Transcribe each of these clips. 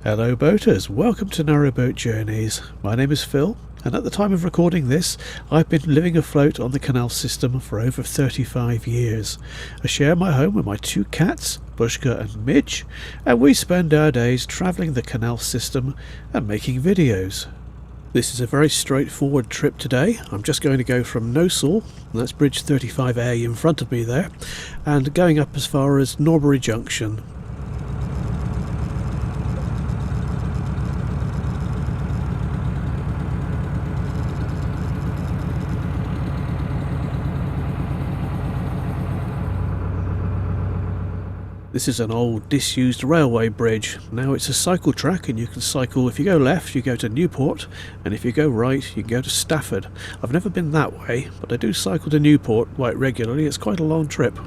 Hello boaters, welcome to Narrowboat Journeys. My name is Phil, and at the time of recording this, I've been living afloat on the canal system for over 35 years. I share my home with my two cats, Bushka and Midge, and we spend our days travelling the canal system and making videos. This is a very straightforward trip today. I'm just going to go from Gnosall, that's bridge 35A in front of me there, and going up as far as Norbury Junction. This is an old disused railway bridge. Now it's a cycle track and you can cycle. If you go left you go to Newport, and if you go right you can go to Stafford. I've never been that way, but I do cycle to Newport quite regularly. It's quite a long trip.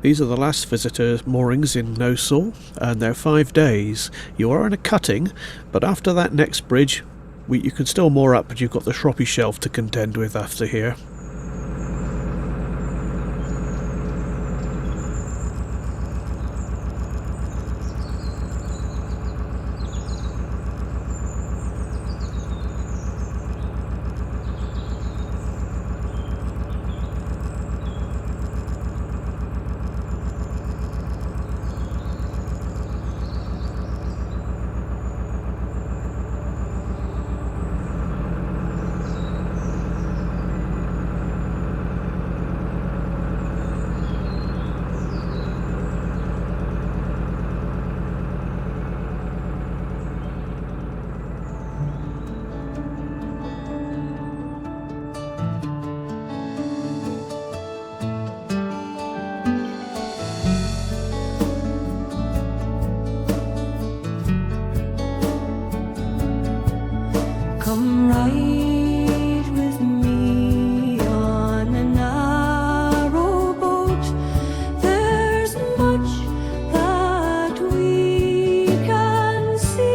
These are the last visitor moorings in Gnosall, and they're 5 days. You are on a cutting, but after that next bridge, you can still moor up, but you've got the Shroppie shelf to contend with after here. Come ride with me on a narrow boat. There's much that we can see.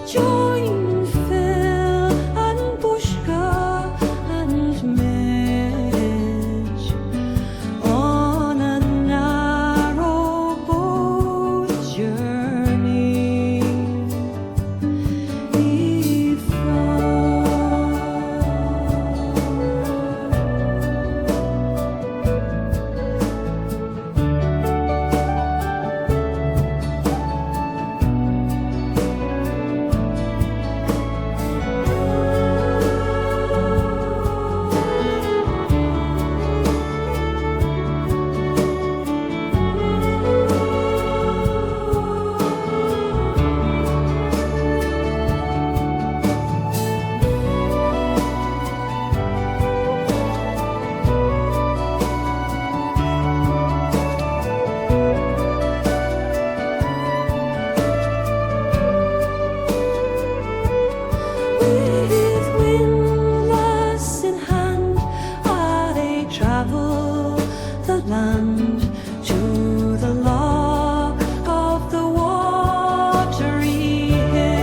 Join Phil and Bushka and Midge on a narrow boat journey. To the lock of the watery hill.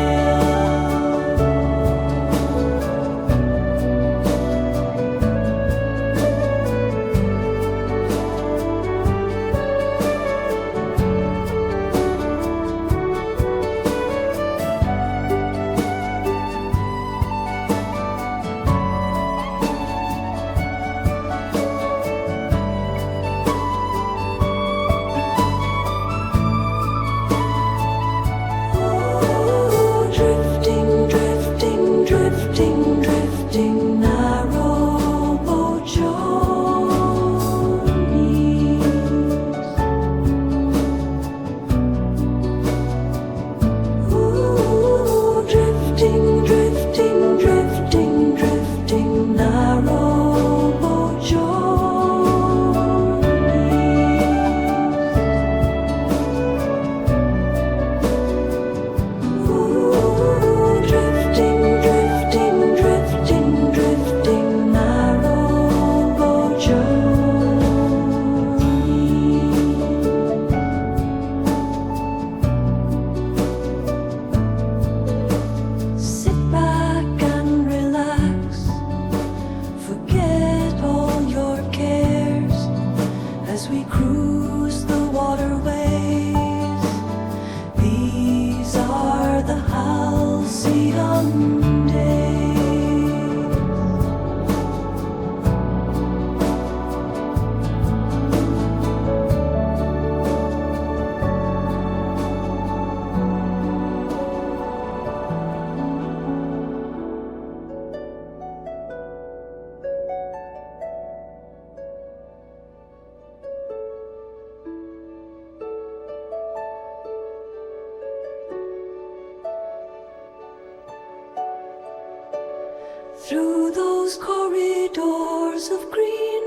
those corridors of green,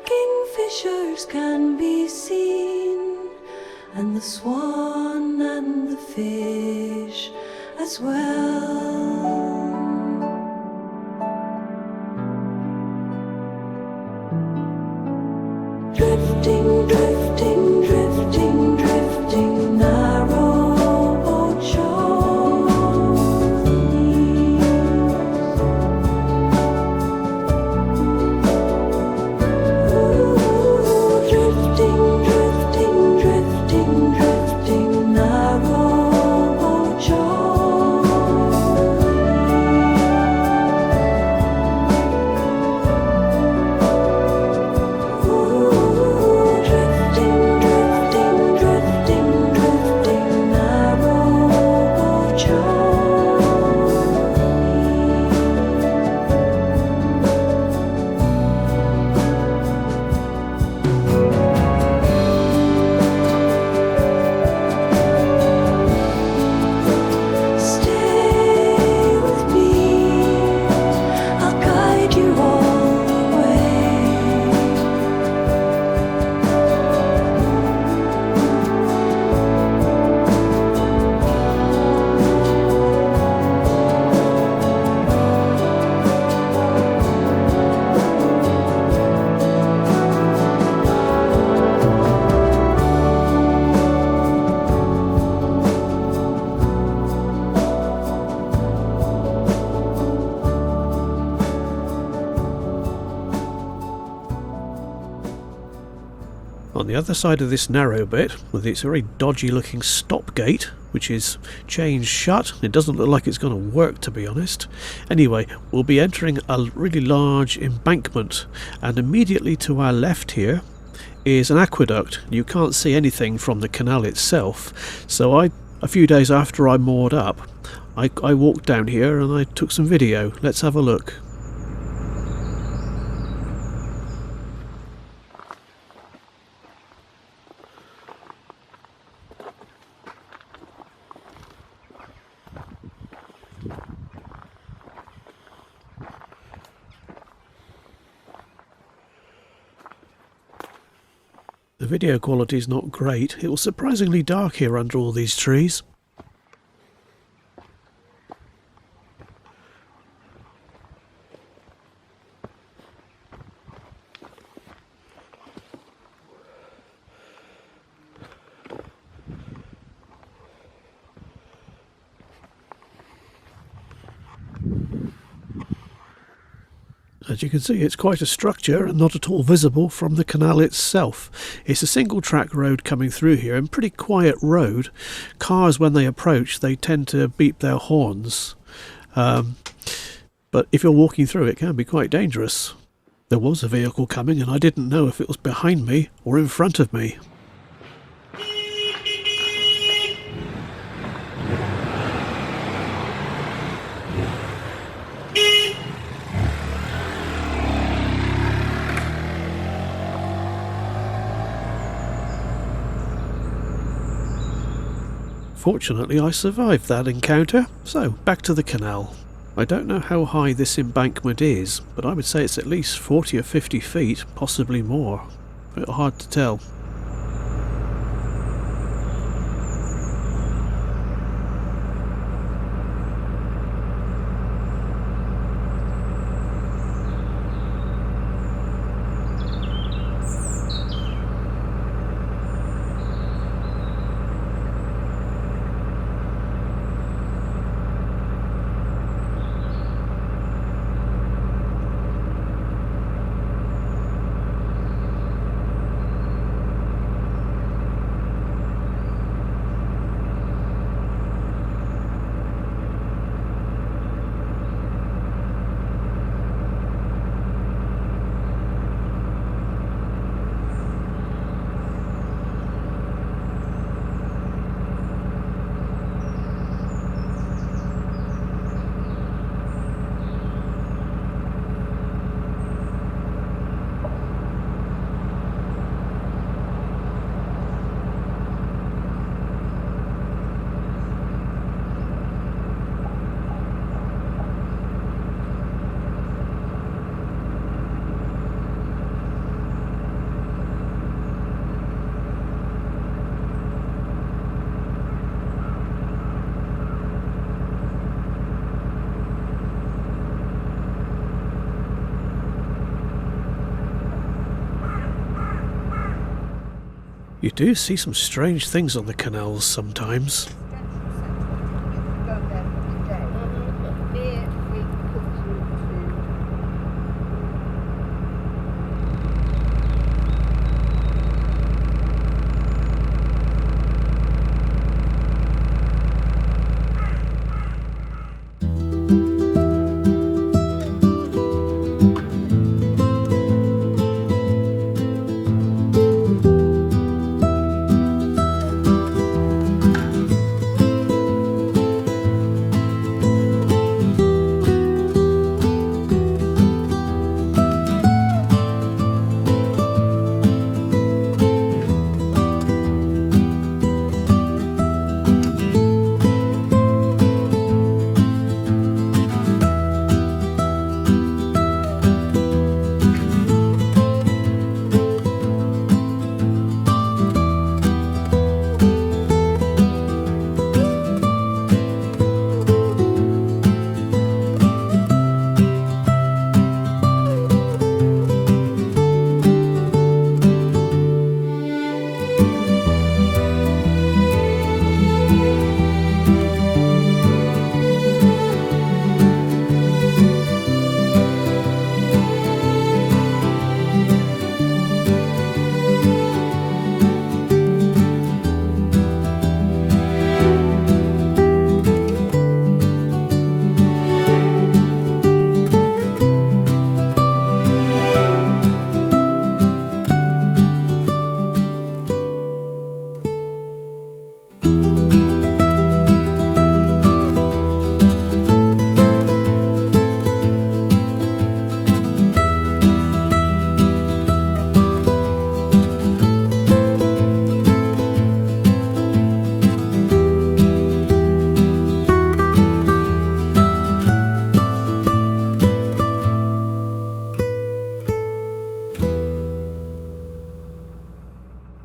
kingfishers can be seen, and the swan and the fish as well. Drifting, drifting, drifting, drifting, narrowboat journeys. Ooh, drifting, drifting, drifting, drifting, narrowboat journeys. Ooh, drifting, drifting, drifting, drifting, narrowboat journeys. Stay with me, I'll guide you all the way. On the other side of this narrow bit, with its very dodgy looking stop gate, which is chained shut, it doesn't look like it's going to work, to be honest. Anyway, we'll be entering a really large embankment, and immediately to our left here is an aqueduct. You can't see anything from the canal itself, so a few days after I moored up, I walked down here and I took some video. Let's have a look. The video quality is not great. It was surprisingly dark here under all these trees. As you can see, it's quite a structure and not at all visible from the canal itself. It's a single track road coming through here, and pretty quiet road. Cars, when they approach, they tend to beep their horns. But if you're walking through, it can be quite dangerous. There was a vehicle coming and I didn't know if it was behind me or in front of me. Fortunately, I survived that encounter, so back to the canal. I don't know how high this embankment is, but I would say it's at least 40 or 50 feet, possibly more. A bit hard to tell. You do see some strange things on the canals sometimes.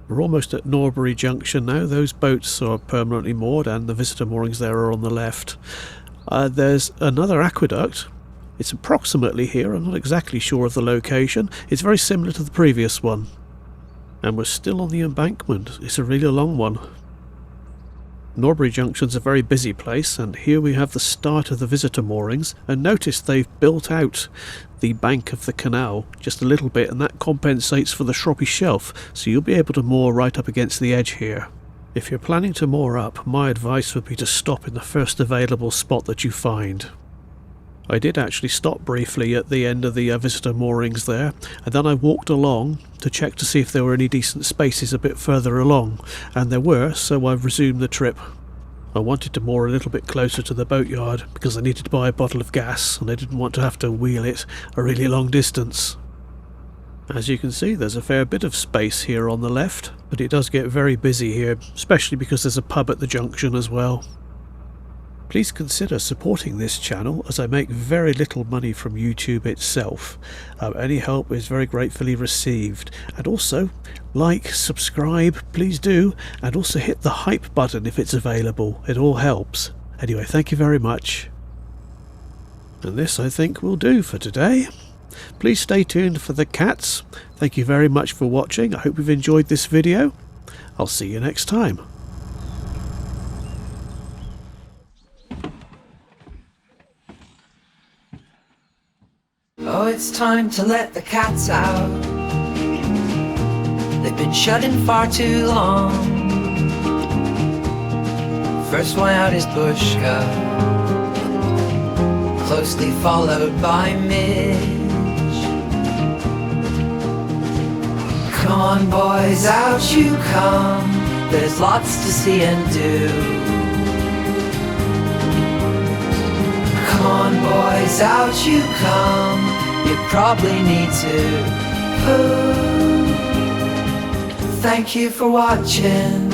We're almost at Norbury Junction now. Those boats are permanently moored and the visitor moorings there are on the left. There's another aqueduct. It's approximately here. I'm not exactly sure of the location. It's very similar to the previous one. And we're still on the embankment. It's a really long one. Norbury Junction's a very busy place, and here we have the start of the visitor moorings, and notice they've built out the bank of the canal just a little bit, and that compensates for the Shroppie shelf, so you'll be able to moor right up against the edge here. If you're planning to moor up, my advice would be to stop in the first available spot that you find. I did actually stop briefly at the end of the visitor moorings there, and then I walked along to check to see if there were any decent spaces a bit further along, and there were, so I resumed the trip. I wanted to moor a little bit closer to the boatyard because I needed to buy a bottle of gas and I didn't want to have to wheel it a really long distance. As you can see, there's a fair bit of space here on the left, but it does get very busy here, especially because there's a pub at the junction as well. Please consider supporting this channel, as I make very little money from YouTube itself. Any help is very gratefully received. And also, like, subscribe, please do, and also hit the hype button if it's available. It all helps. Anyway, thank you very much. And this, I think, will do for today. Please stay tuned for the cats. Thank you very much for watching. I hope you've enjoyed this video. I'll see you next time. Oh, it's time to let the cats out. They've been shut in far too long. First one out is Bushka, closely followed by Midge. Come on boys, out you come. There's lots to see and do. Come on boys, out you come. You probably need to poo. Thank you for watching.